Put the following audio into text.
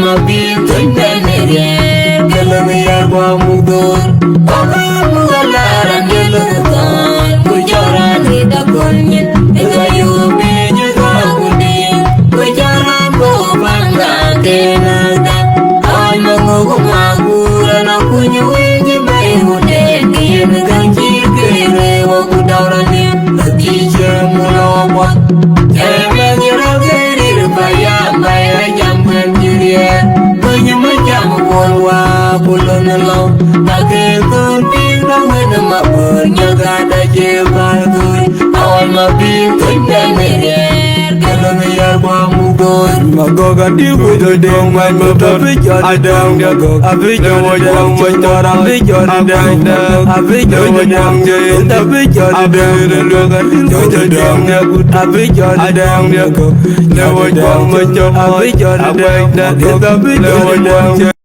mà biết tình bên này đen cái lần này qua một đôi có cái mưa là đang như lửa con tôi cho ra thì ta còn nhìn những người yêu bên như có một đêm tôi cho ra bộ vang ra tên ta ai mà ngủ không mà cu là nó cu như ý như bay một đêm kia nó càng chỉ kề rề qua cu đau ra liền là chỉ chờ mưa lo quá em đang như đó thế đi được vài am bay ở nhầm bên như điên tôi như mấy chạm một buồn qua buồn lần lâu ta kêu tôi tiếng đó mới nằm mà bờ nhớ ga đã chia vai tôi ai mà biết tình bên này đen cái lần này qua một đôi mà có cả điếu của tôi đen mà tôi biết cho ai đang được ai biết cho ai đang mình cho ai biết cho ai đang được ai biết cho ai đang chơi ta biết cho ai đang được ai biết cho ai đang được ai biết cho ai đang được nếu ai đang mình cho ai biết cho ai đang được ta biết cho ai đang